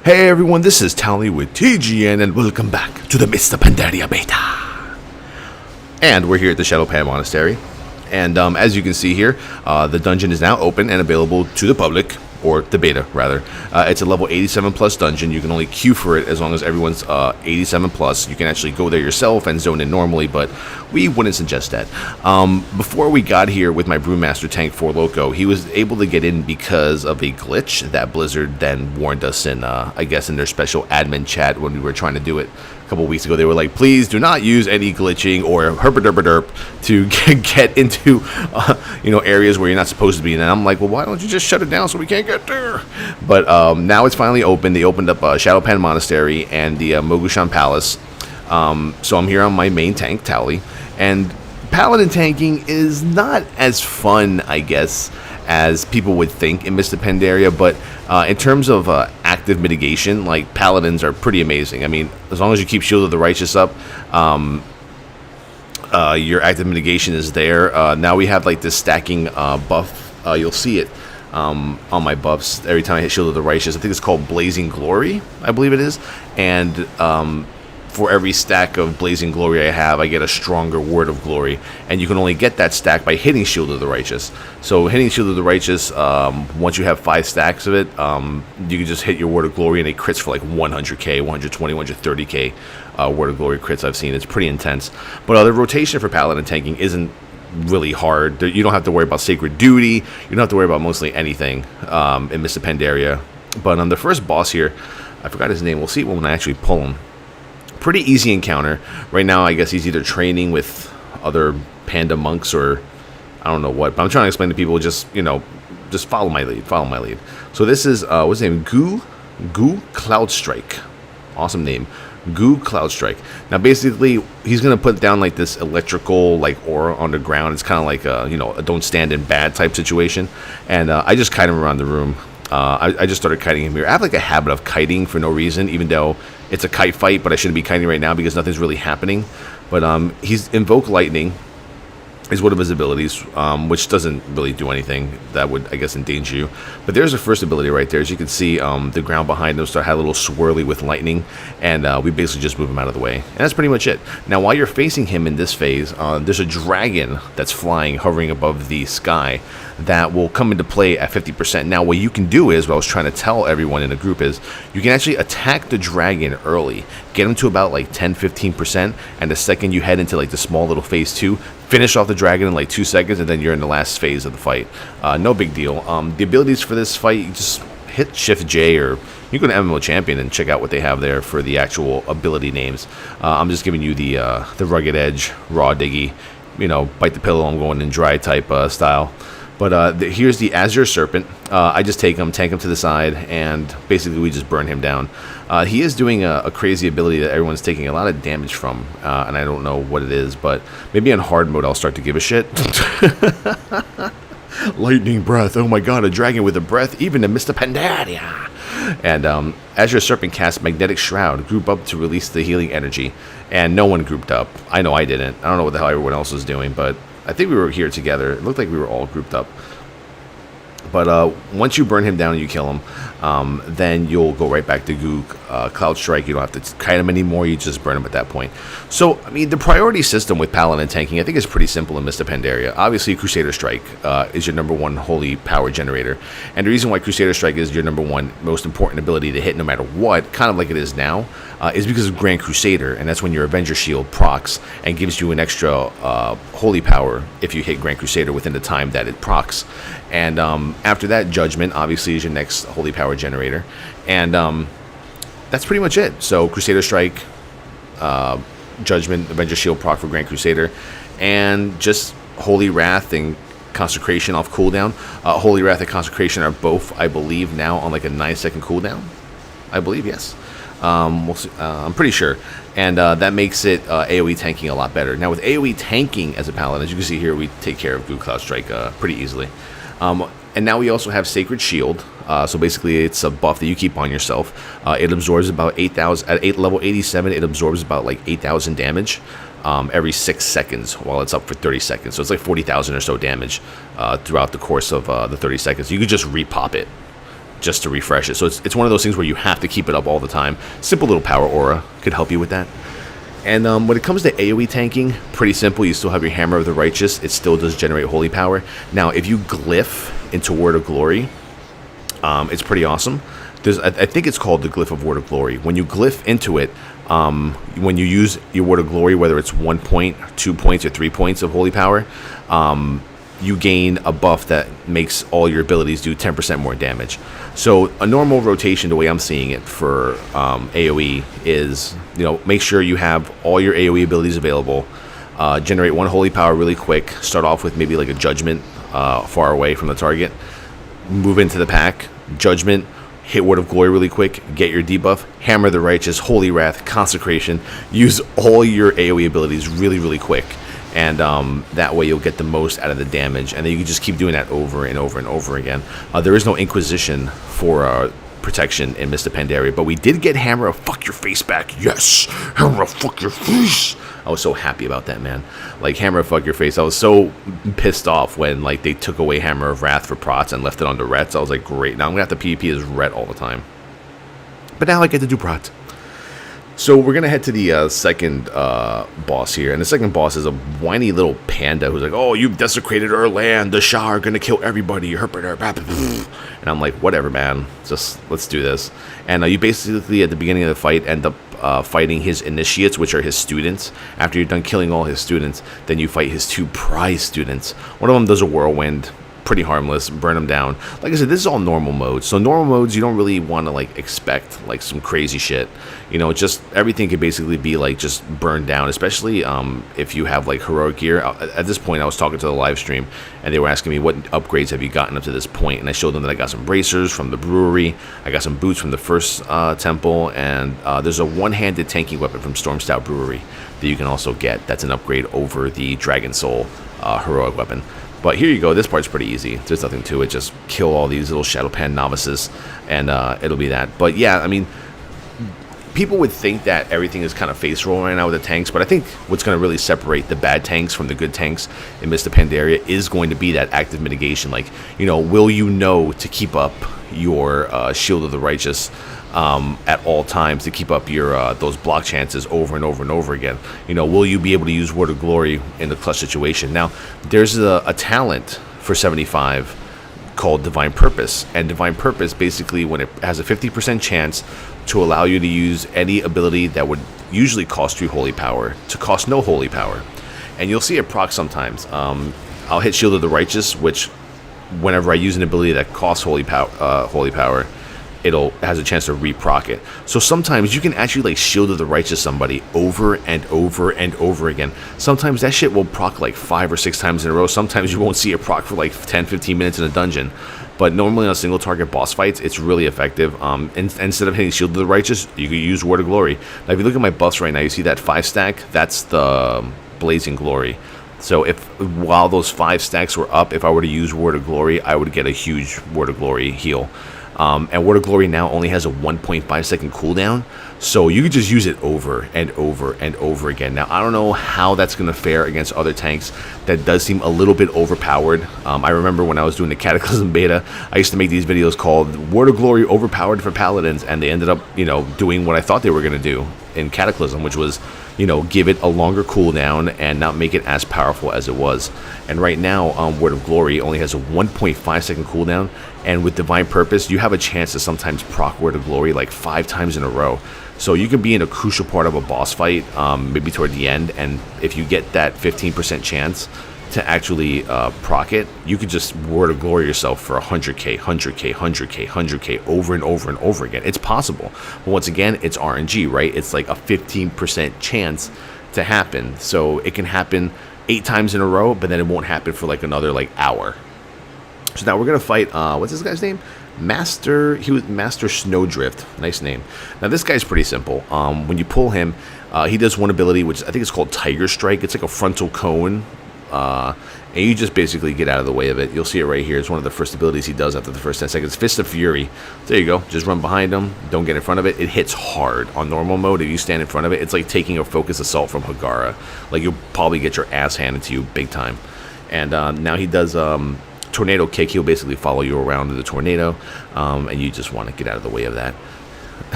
Hey everyone, this is Towelliee with TGN, and welcome back to the Mr. Pandaria beta. And we're here at the Shado-Pan Monastery, and as you can see here, the dungeon is now open and available to the public, or the beta rather. It's a level 87 plus dungeon. You can only queue for it as long as everyone's 87 plus. You can actually go there yourself and zone in normally, but we wouldn't suggest that. Before we got here with my Brewmaster tank 4 Loco, he was able to get in because of a glitch that Blizzard then warned us in, I guess in their special admin chat when we were trying to do it a couple weeks ago. They were like, please do not use any glitching or herpaderpaderp to get into areas where you're not supposed to be. And I'm like, well, why don't you just shut it down so we can't get there? But now it's finally open. They opened up Shado-Pan Monastery and the Mogushan Palace. So I'm here on my main tank, Towelliee, and Paladin tanking is not as fun, I guess, as people would think in Mr. Pandaria, but in terms of active mitigation, like, Paladins are pretty amazing. I mean, as long as you keep Shield of the Righteous up, your active mitigation is there. Now we have, like, this stacking buff. You'll see it on my buffs every time I hit Shield of the Righteous. I think it's called Blazing Glory, I believe it is, and for every stack of Blazing Glory I have, I get a stronger Word of Glory, and you can only get that stack by hitting Shield of the Righteous. So hitting Shield of the Righteous, once you have 5 stacks of it, you can just hit your Word of Glory, and it crits for like 100k, 120, 130k Word of Glory crits I've seen. It's pretty intense. But the rotation for Paladin tanking isn't really hard. You don't have to worry about Sacred Duty. You don't have to worry about mostly anything in Mr. Pandaria. But on the first boss here, I forgot his name. We'll see when I actually pull him. Pretty easy encounter. Right now, I guess he's either training with other panda monks or I don't know what. But I'm trying to explain to people, just follow my lead. Follow my lead. So this is, what's his name? Goo Cloudstrike. Awesome name. Goo Cloudstrike. Now, basically, he's going to put down, like, this electrical, like, aura on the ground. It's kind of like a don't stand in bad type situation. And I just kite him around the room. I just started kiting him here. I have, like, a habit of kiting for no reason, even though it's a kite fight, but I shouldn't be kiting right now because nothing's really happening. But he's Invoke Lightning is one of his abilities, which doesn't really do anything that would, I guess, endanger you. But there's the first ability right there. As you can see, the ground behind him had a little swirly with lightning, and we basically just move him out of the way. And that's pretty much it. Now, while you're facing him in this phase, there's a dragon that's flying, hovering above the sky, that will come into play at 50%. Now, what you can do is, what I was trying to tell everyone in the group is, you can actually attack the dragon early, get him to about like 10-15%, and the second you head into like the small little phase 2, finish off the dragon in like 2 seconds, and then you're in the last phase of the fight. No big deal. The abilities for this fight, you just hit Shift J, or you can go to MMO Champion and check out what they have there for the actual ability names. I'm just giving you the Rugged Edge, Raw Diggy, bite the pillow, I'm going in dry type style. But here's the Azure Serpent. I just take him, tank him to the side, and basically we just burn him down. He is doing a crazy ability that everyone's taking a lot of damage from, and I don't know what it is, but maybe on hard mode I'll start to give a shit. Lightning Breath, oh my god, a dragon with a breath, even in Mr. Pandaria. And Azure Serpent casts Magnetic Shroud, group up to release the healing energy, and no one grouped up. I know I didn't. I don't know what the hell everyone else was doing, but I think we were here together. It looked like we were all grouped up. But once you burn him down and you kill him, then you'll go right back to Goo Cloudstrike. You don't have to kite him anymore. You just burn him at that point. So, I mean, the priority system with Paladin tanking, I think, is pretty simple in Mr. Pandaria. Obviously, Crusader Strike is your #1 holy power generator. And the reason why Crusader Strike is your #1 most important ability to hit no matter what, kind of like it is now, is because of Grand Crusader. And that's when your Avenger Shield procs and gives you an extra holy power if you hit Grand Crusader within the time that it procs. And after that, Judgment, obviously, is your next holy power generator. And that's pretty much it. So Crusader Strike, Judgment, Avenger Shield proc for Grand Crusader, and just Holy Wrath and Consecration off cooldown. Holy Wrath and Consecration are both, I believe, now on like a 9-second cooldown. I believe, yes. We'll see, I'm pretty sure. And that makes it AoE tanking a lot better. Now, with AoE tanking as a Paladin, as you can see here, we take care of Goo Cloudstrike pretty easily. And now we also have Sacred Shield. So basically, it's a buff that you keep on yourself. It absorbs about 8,000 at level 87. It absorbs about like 8,000 damage every 6 seconds while it's up for 30 seconds. So it's like 40,000 or so damage throughout the course of the 30 seconds. You could just repop it. just to refresh it. So it's one of those things where you have to keep it up all the time. Simple little power aura could help you with that. And when it comes to AoE tanking, pretty simple. You still have your Hammer of the Righteous. It still does generate holy power. Now, if you glyph into Word of Glory, it's pretty awesome. I think it's called the Glyph of Word of Glory. When you glyph into it, when you use your Word of Glory, whether it's 1 point, 2 points, or 3 points of holy power, you gain a buff that makes all your abilities do 10% more damage. So a normal rotation, the way I'm seeing it for AoE is, make sure you have all your AoE abilities available. Generate 1 holy power really quick. Start off with maybe like a Judgment far away from the target. Move into the pack. Judgment. Hit Word of Glory really quick. Get your debuff. Hammer the Righteous. Holy Wrath. Consecration. Use all your AoE abilities really, really quick. And that way you'll get the most out of the damage, and then you can just keep doing that over and over and over again. There is no Inquisition for protection in Mr. Pandaria, but we did get Hammer of Fuck Your Face back. Yes! Hammer of Fuck Your Face! I was so happy about that, man. Like, Hammer of Fuck Your Face, I was so pissed off when they took away Hammer of Wrath for Prots and left it on the Rets. I was like, great, now I'm going to have to PvP as Ret all the time. But now I get to do Prots. So we're going to head to the second boss here. And the second boss is a whiny little panda who's like, oh, you've desecrated our land. The Shah are going to kill everybody. And I'm like, whatever, man. Just let's do this. And you basically, at the beginning of the fight, end up fighting his initiates, which are his students. After you're done killing all his students, then you fight his 2 prize students. One of them does a whirlwind. Pretty harmless, burn them down. Like I said, this is all normal modes. So normal modes, you don't really want to expect some crazy shit. Just everything could basically be just burned down. Especially if you have heroic gear. At this point, I was talking to the live stream, and they were asking me what upgrades have you gotten up to this point, and I showed them that I got some bracers from the brewery. I got some boots from the first temple, and there's a one-handed tanking weapon from Storm Stout Brewery that you can also get. That's an upgrade over the Dragon Soul heroic weapon. But here you go, this part's pretty easy. There's nothing to it, just kill all these little Shado-Pan novices, and it'll be that. But yeah, I mean, people would think that everything is kind of face roll right now with the tanks, but I think what's going to really separate the bad tanks from the good tanks in Mr. Pandaria is going to be that active mitigation. Will you know to keep up your Shield of the Righteous at all times, to keep up your those block chances over and over and over again? Will you be able to use Word of Glory in the clutch situation? Now, there's a talent for 75 called Divine Purpose, and Divine Purpose basically, when it has a 50% chance to allow you to use any ability that would usually cost you holy power to cost no holy power. And you'll see it proc sometimes. I'll hit Shield of the Righteous, which whenever I use an ability that costs holy power, it has a chance to re-proc it. So sometimes you can actually Shield of the Righteous somebody over and over and over again. Sometimes that shit will proc 5 or 6 times in a row. Sometimes you won't see it proc for 10-15 minutes in a dungeon. But normally on single target boss fights, it's really effective. Instead of hitting Shield of the Righteous, you can use Word of Glory. Now if you look at my buffs right now, you see that 5 stack? That's the Blazing Glory. So while those 5 stacks were up, if I were to use Word of Glory, I would get a huge Word of Glory heal. And Word of Glory now only has a 1.5 second cooldown, so you can just use it over and over and over again. Now, I don't know how that's going to fare against other tanks. That does seem a little bit overpowered. I remember when I was doing the Cataclysm beta, I used to make these videos called Word of Glory overpowered for Paladins, and they ended up, doing what I thought they were going to do in Cataclysm, which was, give it a longer cooldown and not make it as powerful as it was. And right now, Word of Glory only has a 1.5 second cooldown, and with Divine Purpose, you have a chance to sometimes proc Word of Glory 5 times in a row. So you can be in a crucial part of a boss fight, maybe toward the end, and if you get that 15% chance to actually proc it, you could just Word of Glory yourself for 100k, 100k, 100k, 100k over and over and over again. It's possible. But once again, it's RNG, right? It's a 15% chance to happen. So it can happen 8 times in a row, but then it won't happen for another hour. So now we're going to fight, what's this guy's name? He was Master Snowdrift. Nice name. Now this guy's pretty simple. When you pull him, he does one ability, which I think is called Tiger Strike. It's like a frontal cone. And you just basically get out of the way of it. You'll see it right here. It's one of the first abilities he does after the first 10 seconds. Fist of Fury. There you go. Just run behind him. Don't get in front of it. It hits hard. On normal mode, if you stand in front of it, it's like taking a focus assault from Hagara. You'll probably get your ass handed to you big time. And now he does tornado kick. He'll basically follow you around in the tornado, and you just want to get out of the way of that.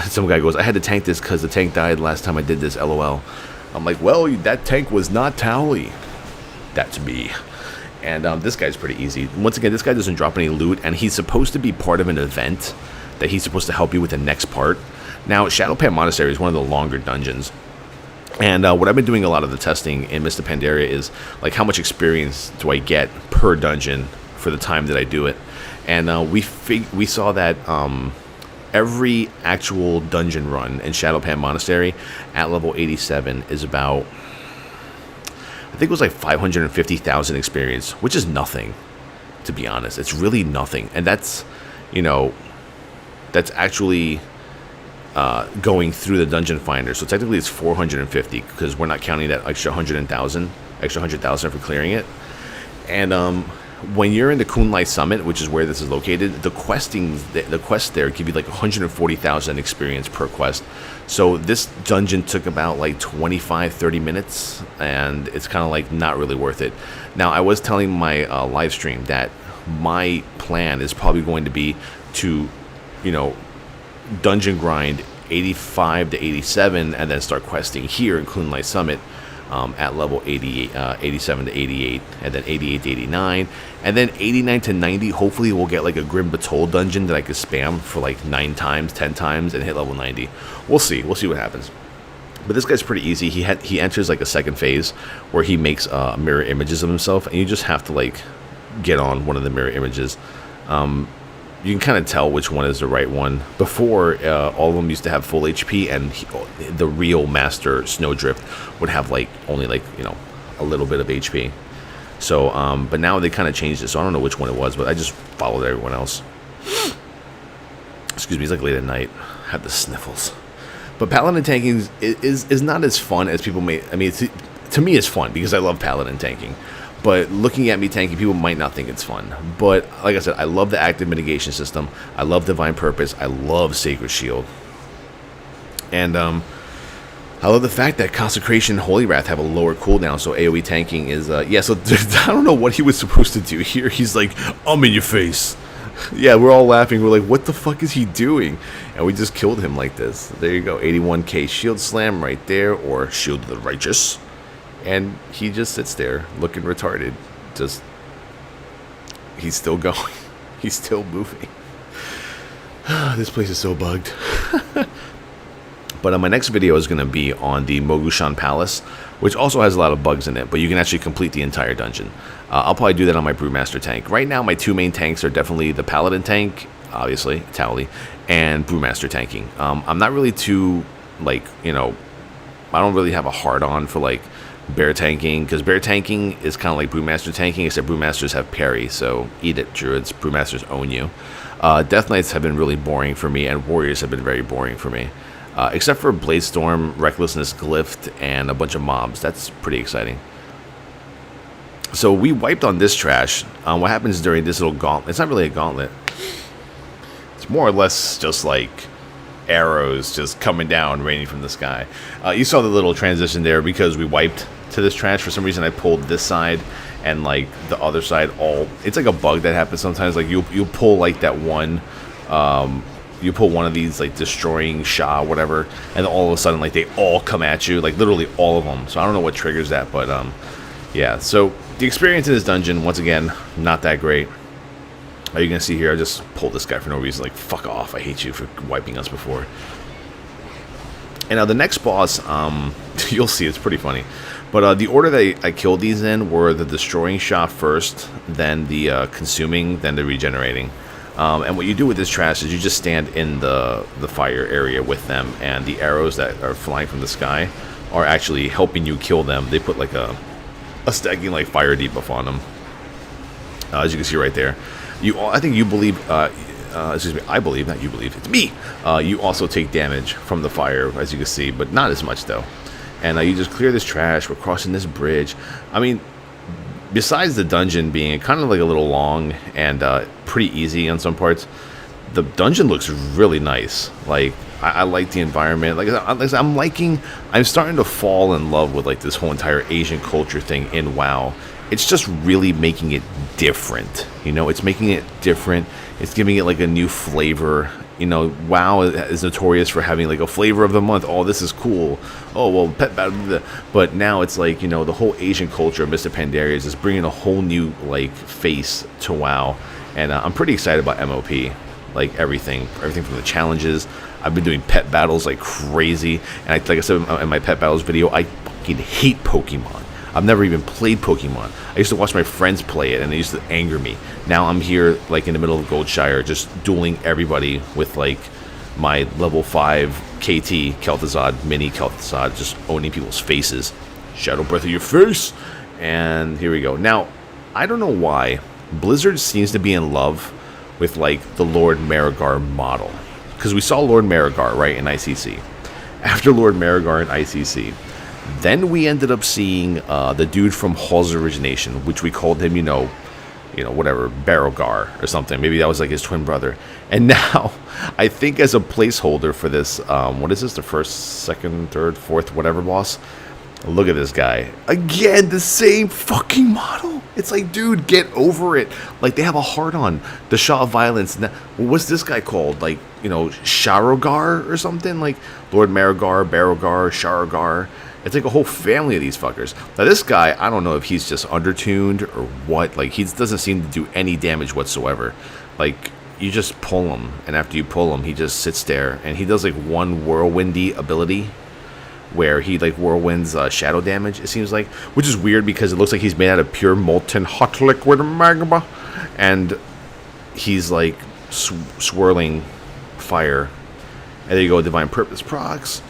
Some guy goes, I had to tank this because the tank died last time I did this, LOL. I'm like, well, that tank was not Towelliee. That's me. And this guy's pretty easy. Once again, this guy doesn't drop any loot, and he's supposed to be part of an event that he's supposed to help you with the next part. Now, Shado-Pan Monastery is one of the longer dungeons. And what I've been doing a lot of the testing in Mr. Pandaria is, like, how much experience do I get per dungeon for the time that I do it. And we saw that every actual dungeon run in Shado-Pan Monastery at level 87 is about, I think it was like 550,000 experience, which is nothing, to be honest. It's really nothing. And that's, you know, that's actually going through the dungeon finder. So technically it's 450 because we're not counting that extra 100,000 for clearing it. And when you're in the Towelliee Summit, which is where this is located, the quests there give you like 140,000 experience per quest. So this dungeon took about like 25-30 minutes, and it's kind of like not really worth it. Now, I was telling my live stream that my plan is probably going to be to, you know, dungeon grind 85 to 87 and then start questing here in Towelliee Summit at level 87 to 88, and then 88 to 89, and then 89 to 90. Hopefully we'll get like a Grim Batol dungeon that I could spam for like 9 times, 10 times, and hit level 90. We'll see what happens. But this guy's pretty easy. He enters like a second phase where he makes mirror images of himself, and you just have to like get on one of the mirror images. You can kind of tell which one is the right one. Before, all of them used to have full HP, and the real master Snowdrift would have like only like, you know, a little bit of HP. So, but now they kind of changed it, so I don't know which one it was, but I just followed everyone else. Excuse me, it's like late at night. I had the sniffles. But Paladin tanking is not as fun as people may. I mean, to me, it's fun because I love Paladin tanking. But looking at me tanking, people might not think it's fun. But like I said, I love the active mitigation system. I love Divine Purpose. I love Sacred Shield. And I love the fact that Consecration and Holy Wrath have a lower cooldown. So AoE tanking is, yeah, so I don't know what he was supposed to do here. He's like, I'm in your face. Yeah, we're all laughing. We're like, what the fuck is he doing? And we just killed him like this. There you go. 81k shield slam right there, or Shield of the Righteous. And he just sits there looking retarded. Just, he's still going. He's still moving. This place is so bugged. But my next video is going to be on the Mogushan Palace, which also has a lot of bugs in it, but you can actually complete the entire dungeon. I'll probably do that on my Brewmaster tank. Right now, my two main tanks are definitely the Paladin tank, obviously, Towelliee, and Brewmaster tanking. I'm not really too, like, you know, I don't really have a hard-on for, like, bear tanking, because bear tanking is kind of like Brewmaster tanking, except Brewmasters have parry, so eat it, Druids. Brewmasters own you. Death Knights have been really boring for me, and Warriors have been very boring for me. Except for Bladestorm, Recklessness, Glyph, and a bunch of mobs. That's pretty exciting. So we wiped on this trash. What happens during this little gauntlet? It's not really a gauntlet. It's more or less just like arrows just coming down, raining from the sky. You saw the little transition there because we wiped to this trash. For some reason I pulled this side and like the other side all. It's like a bug that happens sometimes. Like you'll pull like that one, you pull one of these like destroying Shah, whatever, and then all of a sudden like they all come at you, like literally all of them. So I don't know what triggers that, but yeah. So the experience in this dungeon, once again, not that great. Are you gonna see here? I just pulled this guy for no reason. Like, fuck off! I hate you for wiping us before. And now the next boss, you'll see, it's pretty funny. But the order that I killed these in were the destroying shot first, then the consuming, then the regenerating. And what you do with this trash is you just stand in the fire area with them, and the arrows that are flying from the sky are actually helping you kill them. They put like a stacking like fire debuff on them, as you can see right there. I think you believe, excuse me, I believe, not you believe, it's me. You also take damage from the fire, as you can see, but not as much though. And you just clear this trash. We're crossing this bridge. I mean, besides the dungeon being kind of like a little long and pretty easy on some parts, the dungeon looks really nice. Like, I like the environment. Like I'm starting to fall in love with like this whole entire Asian culture thing in WoW. it's just really making it different. It's making it different. It's giving it like a new flavor. WoW is notorious for having like a flavor of the month. Oh, this is cool. Oh, well, pet battle. But now it's like, the whole Asian culture of Mr. Pandaria is just bringing a whole new like face to WoW. And I'm pretty excited about MOP. Like everything from the challenges. I've been doing pet battles like crazy. And like I said in my pet battles video, I fucking hate Pokemon. I've never even played Pokemon. I used to watch my friends play it, and it used to anger me. Now I'm here, like, in the middle of Goldshire, just dueling everybody with, like, my level 5 KT, Kel'Thuzad, mini Kel'Thuzad, just owning people's faces. Shadow Breath of your face! And here we go. Now, I don't know why Blizzard seems to be in love with, like, the Lord Marigar model. Because we saw Lord Marigar, right, in ICC. After Lord Marigar in ICC... Then we ended up seeing the dude from Hall's Origination, which we called him, whatever, Barogar or something. Maybe that was like his twin brother. And now, I think as a placeholder for this, what is this, the first, second, third, fourth, whatever boss? Look at this guy. Again, the same fucking model. It's like, dude, get over it. Like, they have a heart-on. The Shah of Violence. What's this guy called? Like, Sharogar or something? Like, Lord Marigar, Barogar, Sharogar. It's like a whole family of these fuckers. Now, this guy, I don't know if he's just undertuned or what. Like, he doesn't seem to do any damage whatsoever. Like, you just pull him, and after you pull him, he just sits there. And he does, like, one whirlwindy ability where he, like, whirlwinds shadow damage, it seems like. Which is weird because it looks like he's made out of pure molten hot liquid magma. And he's, like, swirling fire. And there you go, Divine Purpose procs.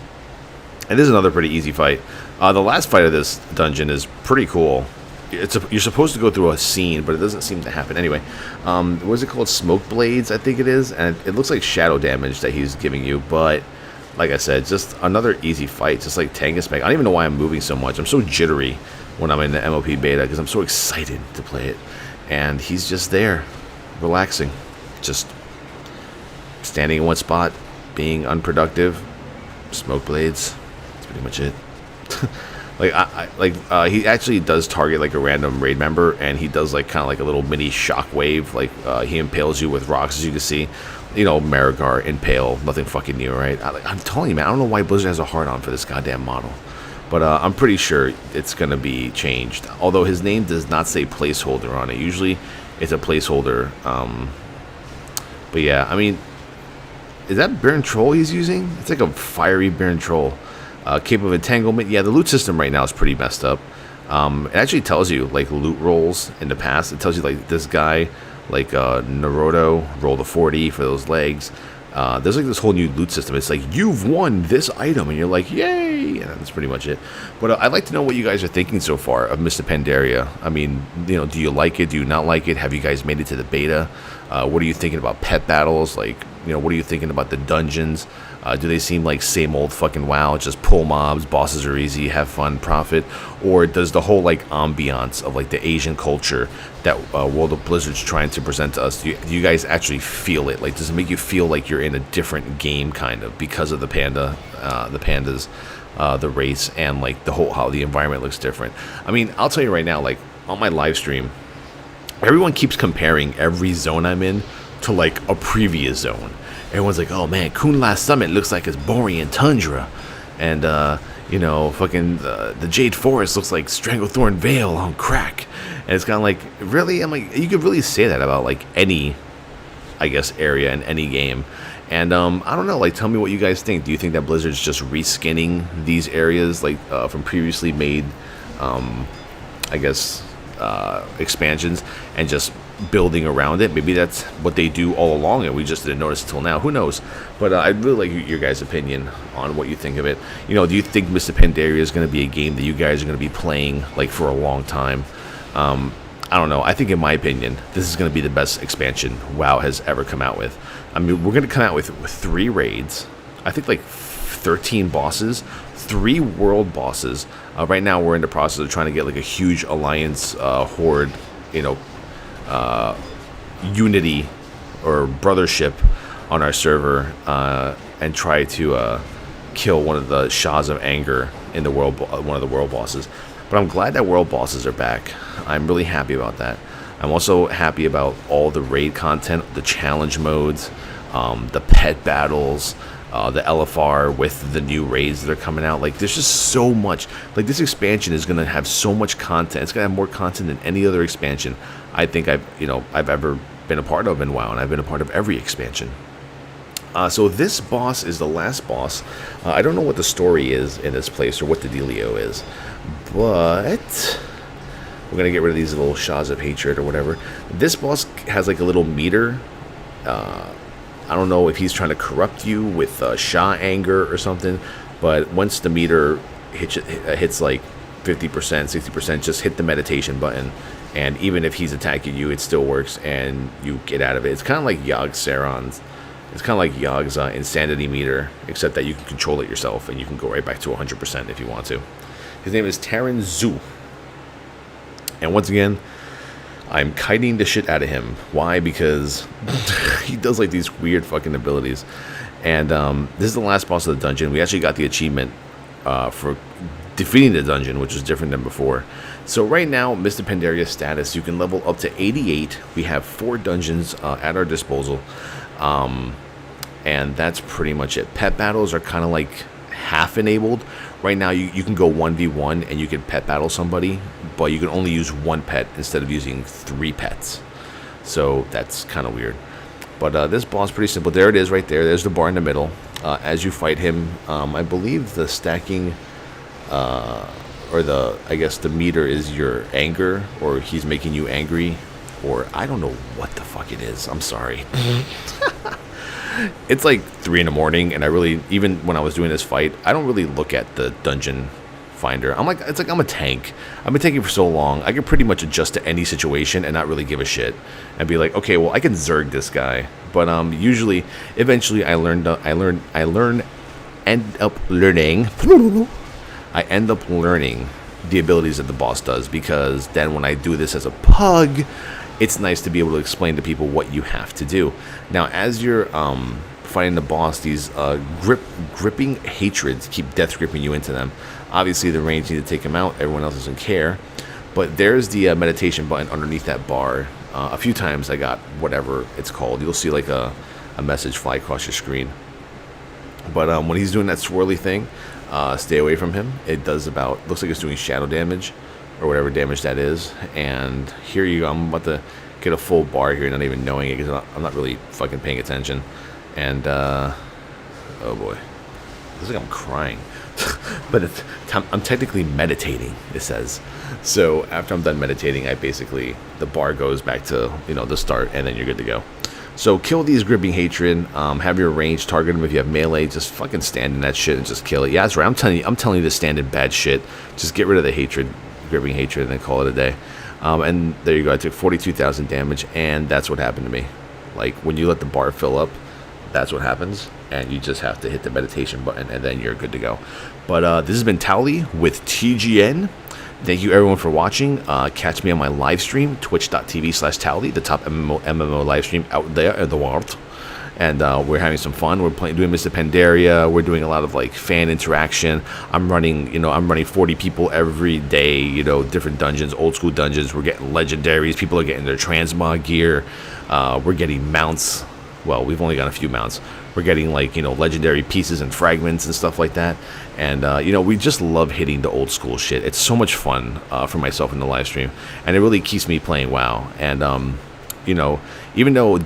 And this is another pretty easy fight. The last fight of this dungeon is pretty cool. You're supposed to go through a scene, but it doesn't seem to happen. Anyway, what is it called? Smoke Blades, I think it is. And it looks like shadow damage that he's giving you. But, like I said, just another easy fight. Just like Tangus Meg. I don't even know why I'm moving so much. I'm so jittery when I'm in the MOP beta because I'm so excited to play it. And he's just there, relaxing. Just standing in one spot, being unproductive. Smoke Blades. Pretty much it. He actually does target like a random raid member, and he does like kind of like a little mini shockwave. Like he impales you with rocks, as you can see. Marigar, impale, nothing fucking new, right? I'm telling you, man, I don't know why Blizzard has a hard on for this goddamn model, but I'm pretty sure it's gonna be changed. Although his name does not say placeholder on it. Usually, it's a placeholder. But yeah, I mean, is that Baron Troll he's using? It's like a fiery Baron Troll. Cape of Entanglement. Yeah, the loot system right now is pretty messed up. It actually tells you, like, loot rolls in the past. It tells you, like, this guy, like, Naruto, rolled a 40 for those legs. There's, like, this whole new loot system. It's like, you've won this item, and you're like, yay! And that's pretty much it. But I'd like to know what you guys are thinking so far of Mr. Pandaria. I mean, do you like it? Do you not like it? Have you guys made it to the beta? What are you thinking about pet battles? Like, what are you thinking about the dungeons? Do they seem like same old fucking WoW, just pull mobs, bosses are easy, have fun, profit? Or does the whole like ambiance of like the Asian culture that World of Blizzard's trying to present to us, do you guys actually feel it? Like, does it make you feel like you're in a different game kind of because of the pandas, the race, and like the whole, how the environment looks different? I mean, I'll tell you right now, like on my live stream, everyone keeps comparing every zone I'm in to like a previous zone. Everyone's like, oh man, Kunlun Summit looks like it's Borean Tundra. And, fucking the Jade Forest looks like Stranglethorn Vale on crack. And it's kind of like, really? I'm like, you could really say that about like any, I guess, area in any game. And I don't know, like, tell me what you guys think. Do you think that Blizzard's just reskinning these areas like from previously made, expansions and just building around it? Maybe that's what they do all along and we just didn't notice until now. Who knows? But I'd really like your guys' opinion on what you think of it. Do you think Mr. Pandaria is going to be a game that you guys are going to be playing like for a long time? I don't know. I think, in my opinion, this is going to be the best expansion WoW has ever come out with. I mean, we're going to come out with 3 raids. I think like 13 bosses, 3 world bosses. Right now, we're in the process of trying to get like a huge alliance horde, unity or brothership on our server, and try to kill one of the Shahs of Anger in the world, one of the world bosses. But I'm glad that world bosses are back. I'm really happy about that. I'm also happy about all the raid content, the challenge modes, the pet battles, the LFR with the new raids that are coming out. Like, there's just so much. Like, this expansion is going to have so much content. It's going to have more content than any other expansion I think I've ever been a part of in WoW, and I've been a part of every expansion. So this boss is the last boss. I don't know what the story is in this place or what the dealio is, but we're going to get rid of these little Shaws of Hatred or whatever. This boss has like a little meter. I don't know if he's trying to corrupt you with Shah anger or something, but once the meter hits like 50%, 60%, just hit the meditation button, and even if he's attacking you, it still works, and you get out of it. It's kind of like Yogg Saron's. It's kind of like Yogg's insanity meter, except that you can control it yourself, and you can go right back to 100% if you want to. His name is Terran Zhu. And once again, I'm kiting the shit out of him. Why? Because he does like these weird fucking abilities. And this is the last boss of the dungeon. We actually got the achievement for defeating the dungeon, which was different than before. So right now, Mr. Pandaria status, you can level up to 88. We have 4 dungeons at our disposal. And that's pretty much it. Pet battles are kind of like half enabled. Right now, you can go 1v1 and you can pet battle somebody, but you can only use 1 pet instead of using 3 pets. So that's kind of weird. But this boss is pretty simple. There it is right there. There's the bar in the middle. As you fight him, I believe the stacking, I guess the meter is your anger, or he's making you angry, or I don't know what the fuck it is. I'm sorry. It's like 3 in the morning, and I really, even when I was doing this fight, I don't really look at the dungeon finder. It's like I'm a tank. I've been tanking for so long. I can pretty much adjust to any situation and not really give a shit, and be like, okay, well, I can zerg this guy. But eventually, I end up learning the abilities that the boss does, because then when I do this as a pug, it's nice to be able to explain to people what you have to do. Now, as you're fighting the boss, these gripping hatreds keep death gripping you into them. Obviously, the range need to take them out. Everyone else doesn't care. But there's the meditation button underneath that bar. A few times I got whatever it's called. You'll see like a message fly across your screen. But when he's doing that swirly thing, stay away from him. It does looks like it's doing shadow damage, or whatever damage that is. And here you go. I'm about to get a full bar here, not even knowing it, because I'm not really fucking paying attention. And oh boy, looks like I'm crying. But I'm technically meditating, it says. So after I'm done meditating, the bar goes back to the start, and then you're good to go. So kill these gripping hatred. Have your range, target them if you have melee. Just fucking stand in that shit and just kill it. Yeah, that's right. I'm telling you to stand in bad shit. Just get rid of the hatred, gripping hatred, and then call it a day. And there you go. I took 42,000 damage, and that's what happened to me. Like, when you let the bar fill up, that's what happens, and you just have to hit the meditation button, and then you're good to go. But this has been Towelliee with TGN. Thank you everyone for watching. Catch me on my live stream, twitch.tv/Towelliee, the top MMO live stream out there in the world. And we're having some fun. We're doing Mr. Pandaria. We're doing a lot of like fan interaction. I'm running 40 people every day. Different dungeons, old school dungeons. We're getting legendaries. People are getting their transmog gear. We're getting mounts. Well, we've only got a few mounts. We're getting like legendary pieces and fragments and stuff like that. And we just love hitting the old school shit. It's so much fun for myself in the live stream, and it really keeps me playing WoW. And even though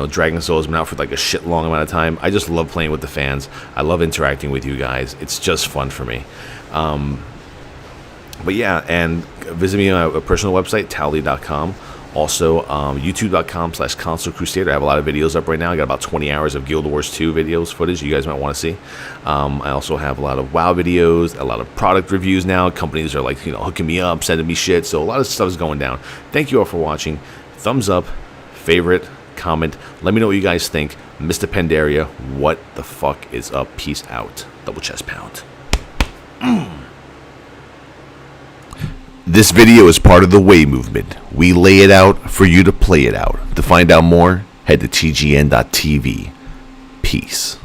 Dragon Soul has been out for like a shit long amount of time, I just love playing with the fans. I love interacting with you guys. It's just fun for me. But yeah, and visit me on a personal website, Towelliee.com. Also, youtube.com/Console Crusader. I have a lot of videos up right now. I got about 20 hours of Guild Wars 2 videos, footage you guys might want to see. I also have a lot of WoW videos, a lot of product reviews now. Companies are like, hooking me up, sending me shit. So a lot of stuff is going down. Thank you all for watching. Thumbs up, favorite, comment. Let me know what you guys think. Mr. Pandaria, what the fuck is up? Peace out. Double chest pound. This video is part of the Way movement. We lay it out for you to play it out. To find out more, head to tgn.tv. Peace.